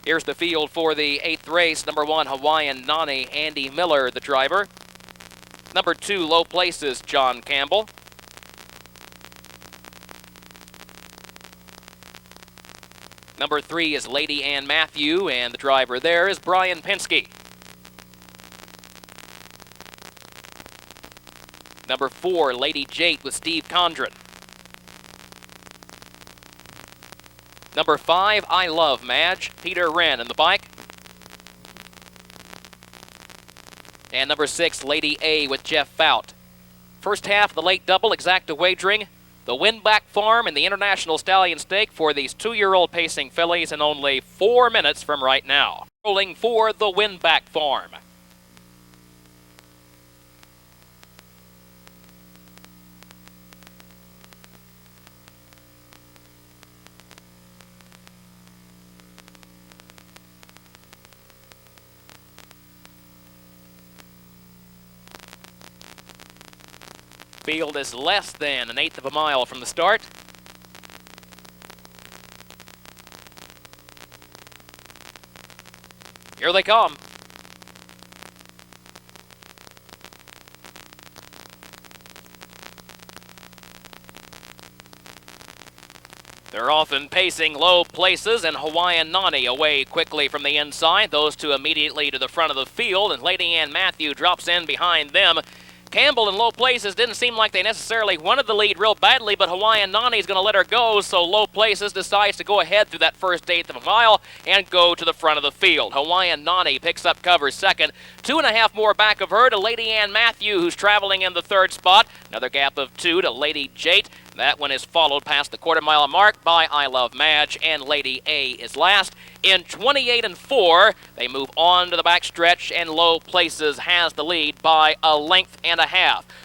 Here's the field for the 8th race. Number 1, Hawaiian Nani, Andy Miller, the driver. Number 2, Low Places, John Campbell. Number 3 is Lady Ann Matthew, and the driver there is Brian Penske. Number 4, Lady Jate with Steve Condren. Number 5, I Love Madge, Peter Wren in the bike. And number 6, Lady A with Jeff Fout. First half of the late double, exacta wagering. The Winbak Farm and the International Stallion Stake for these 2-year-old pacing fillies in only 4 minutes from right now. Rolling for the Winbak Farm. Field is less than 1/8 of a mile from the start. Here they come. They're often pacing Low Places and Hawaiian Nani away quickly from the inside. Those two immediately to the front of the field, and Lady Ann Matthew drops in behind them. Campbell and Low Places didn't seem like they necessarily wanted the lead real badly, but Hawaiian Nani's going to let her go, so Low Places decides to go ahead through that first 1/8 of a mile and go to the front of the field. Hawaiian Nani picks up cover second. 2.5 more back of her to Lady Ann Matthew, who's traveling in the 3rd spot. Another gap of 2 to Lady Jate. That one is followed past the quarter-mile mark by I Love Madge, and Lady A is last. In 28 and 4, they move on to the backstretch, and Low Places has the lead by 1.5 lengths.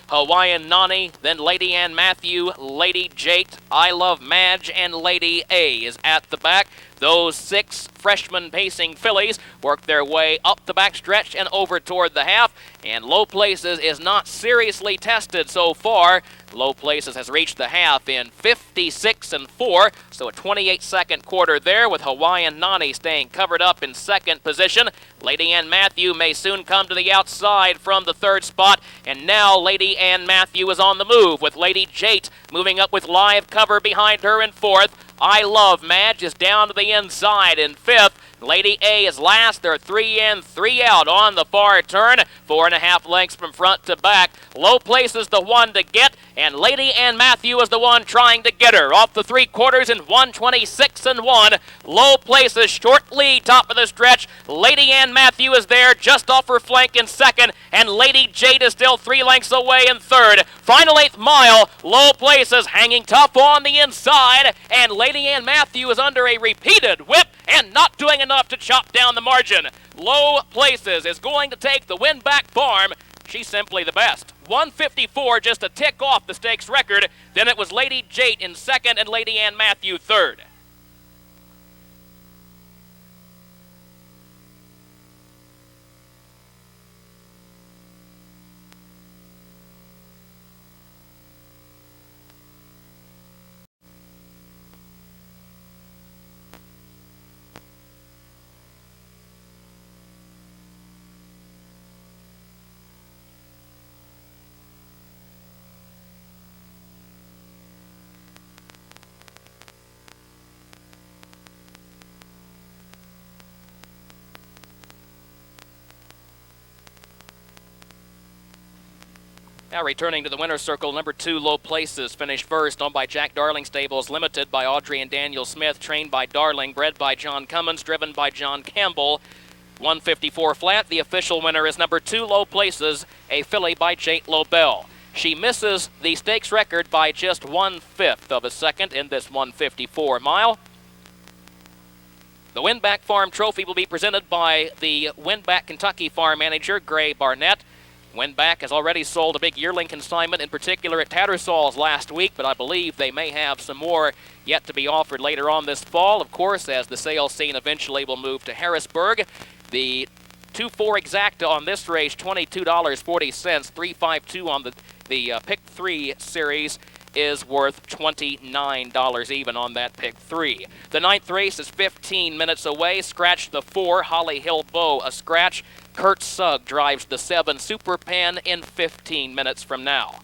Hawaiian Nani, then Lady Ann Matthew, Lady Jate, I Love Madge, and Lady A is at the back. Those 6 freshman pacing fillies work their way up the backstretch and over toward the half, and Low Places is not seriously tested so far. Low Places has reached the half in 56 and 4, so a 28-second quarter there, with Hawaiian Nani staying covered up in 2nd position. Lady Ann Matthew may soon come to the outside from the 3rd spot, and now Lady Ann Matthew is on the move, with Lady Jate moving up with live cover behind her in 4th. I Love Madge is down to the inside in 5th. Lady A is last. They're 3 in, 3 out on the far turn. 4.5 lengths from front to back. Low Places the one to get, and Lady Ann Matthew is the one trying to get her. Off the 3/4 in 1:26 and 1. Low Places short lead, top of the stretch. Lady Ann Matthew is there just off her flank in 2nd, and Lady Jade is still 3 lengths away in 3rd. Final 8th mile. Low Places hanging tough on the inside, and Lady Ann Matthew is under a repeated whip and not doing enough to chop down the margin. Low Places is going to take the Winbak Farm. She's simply the best. 1:54 just to tick off the stakes record. Then it was Lady Jate in 2nd and Lady Ann Matthew 3rd. Now returning to the winner's circle, number 2, Low Places, finished first, owned by Jack Darling Stables, limited by Audrey and Daniel Smith, trained by Darling, bred by John Cummins, driven by John Campbell. 1:54 flat. The official winner is number 2, Low Places, a filly by Jate Lobel. She misses the stakes record by just 1/5 of a second in this 1:54 mile. The Winbak Farm Trophy will be presented by the Winbak Kentucky Farm Manager, Gray Barnett. Winbak has already sold a big yearling consignment, in particular at Tattersall's last week, but I believe they may have some more yet to be offered later on this fall, of course, as the sales scene eventually will move to Harrisburg. The 2-4 exacta on this race, $22.40, 352 on the pick 3 series, is worth $29 even on that pick 3. The 9th race is 15 minutes away. Scratch the 4, Holly Hill Bow, a scratch. Kurt Sugg drives the 7 Super Pen in 15 minutes from now.